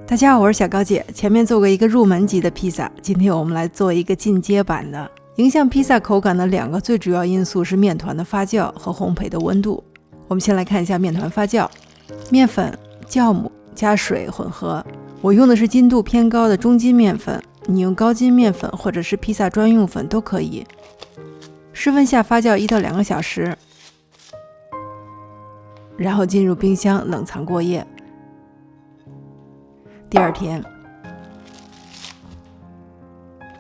大家好，我是小高姐。前面做过一个入门级的披萨，今天我们来做一个进阶版的。影响披萨口感的两个最主要因素是面团的发酵和烘焙的温度。我们先来看一下面团发酵，面粉、酵母加水混合。我用的是筋度偏高的中筋面粉，你用高筋面粉或者是披萨专用粉都可以。室温下发酵1到2个小时，然后进入冰箱冷藏过夜。第二天，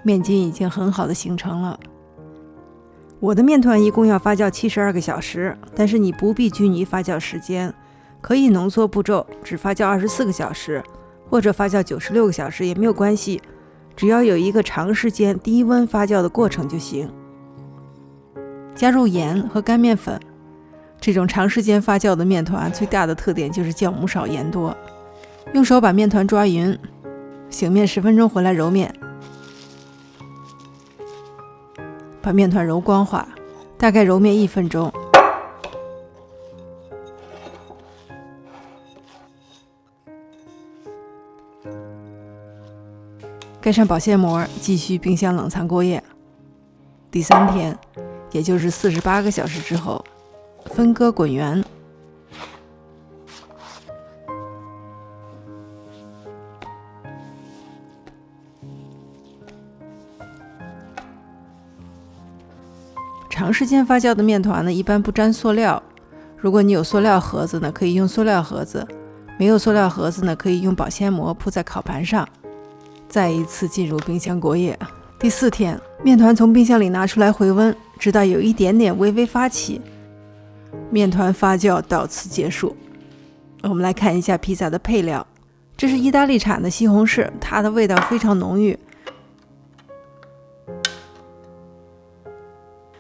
面筋已经很好的形成了。我的面团一共要发酵72个小时，但是你不必拘泥发酵时间，可以浓缩步骤，只发酵24个小时，或者发酵96个小时也没有关系，只要有一个长时间低温发酵的过程就行。加入盐和干面粉，这种长时间发酵的面团最大的特点就是酵母少盐多。用手把面团抓匀，醒面10分钟回来揉面，把面团揉光滑，大概揉面1分钟。盖上保鲜膜，继续冰箱冷藏过夜。第3天，也就是48个小时之后，分割滚圆。长时间发酵的面团呢，一般不沾塑料。如果你有塑料盒子呢，可以用塑料盒子；没有塑料盒子呢，可以用保鲜膜铺在烤盘上。再一次进入冰箱过夜。第4天，面团从冰箱里拿出来回温，直到有一点点微微发起。面团发酵到此结束。我们来看一下披萨的配料，这是意大利产的西红柿，它的味道非常浓郁。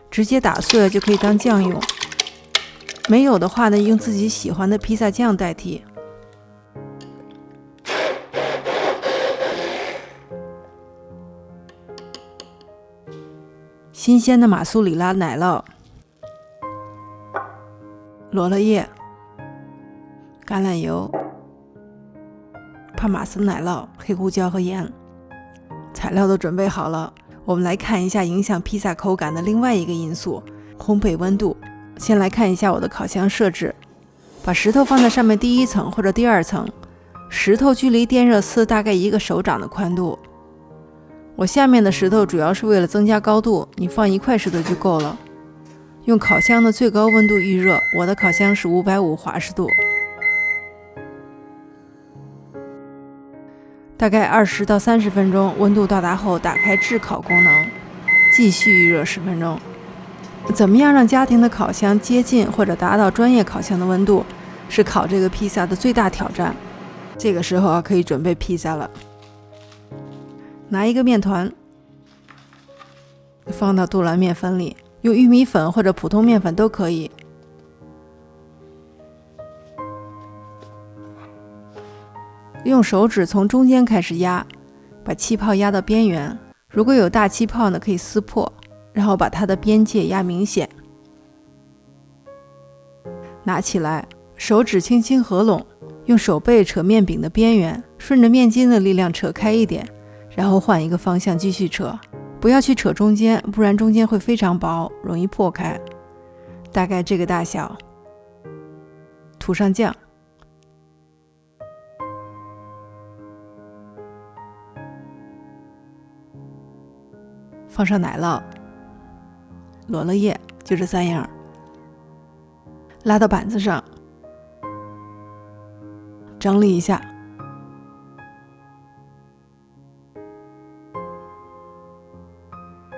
直接打碎了就可以当酱用，没有的话呢，用自己喜欢的披萨酱代替。新鲜的马苏里拉奶酪、罗勒叶、橄榄油、帕玛森奶酪、黑胡椒和盐。材料都准备好了。我们来看一下影响披萨口感的另外一个因素——烘焙温度。先来看一下我的烤箱设置，把石头放在上面第1层或者第2层，石头距离电热丝大概1个手掌的宽度。我下面的石头主要是为了增加高度，你放1块石头就够了。用烤箱的最高温度预热，我的烤箱是550华氏度。大概20到30分钟，温度到达后打开炙烤功能，继续预热10分钟。怎么样让家庭的烤箱接近或者达到专业烤箱的温度，是烤这个披萨的最大挑战。这个时候可以准备披萨了。拿一个面团，放到杜兰面粉里，用玉米粉或者普通面粉都可以。用手指从中间开始压，把气泡压到边缘。如果有大气泡呢，可以撕破，然后把它的边界压明显。拿起来，手指轻轻合拢，用手背扯面饼的边缘，顺着面筋的力量扯开一点，然后换一个方向继续扯，不要去扯中间，不然中间会非常薄，容易破开。大概这个大小。涂上酱。放上奶酪、罗勒叶，就这3样。拉到板子上，整理一下，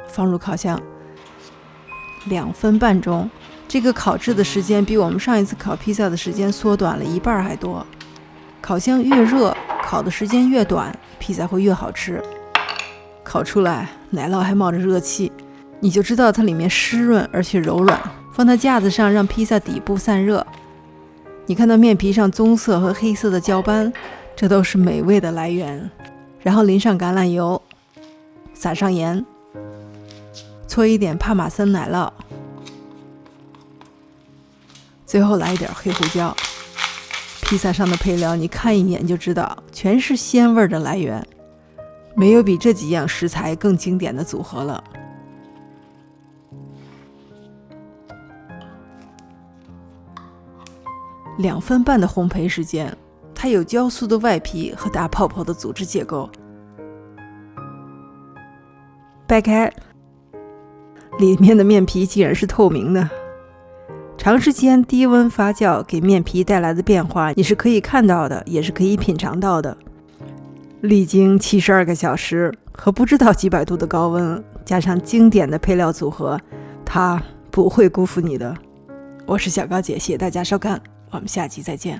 放入烤箱2分半钟。这个烤制的时间比我们上一次烤披萨的时间缩短了1半还多。烤箱越热，烤的时间越短，披萨会越好吃。烤出来，奶酪还冒着热气，你就知道它里面湿润而且柔软。放在架子上，让披萨底部散热。你看到面皮上棕色和黑色的焦斑，这都是美味的来源。然后淋上橄榄油，撒上盐，搓一点帕玛森奶酪，最后来一点黑胡椒。披萨上的配料你看一眼就知道，全是鲜味的来源，没有比这几样食材更经典的组合了。2分半的烘焙时间，它有焦酥的外皮和大泡泡的组织结构。掰开，里面的面皮竟然是透明的。长时间低温发酵给面皮带来的变化，你是可以看到的，也是可以品尝到的。历经72个小时和不知道几百度的高温，加上经典的配料组合，它不会辜负你的。我是小高姐，谢谢大家收看，我们下期再见。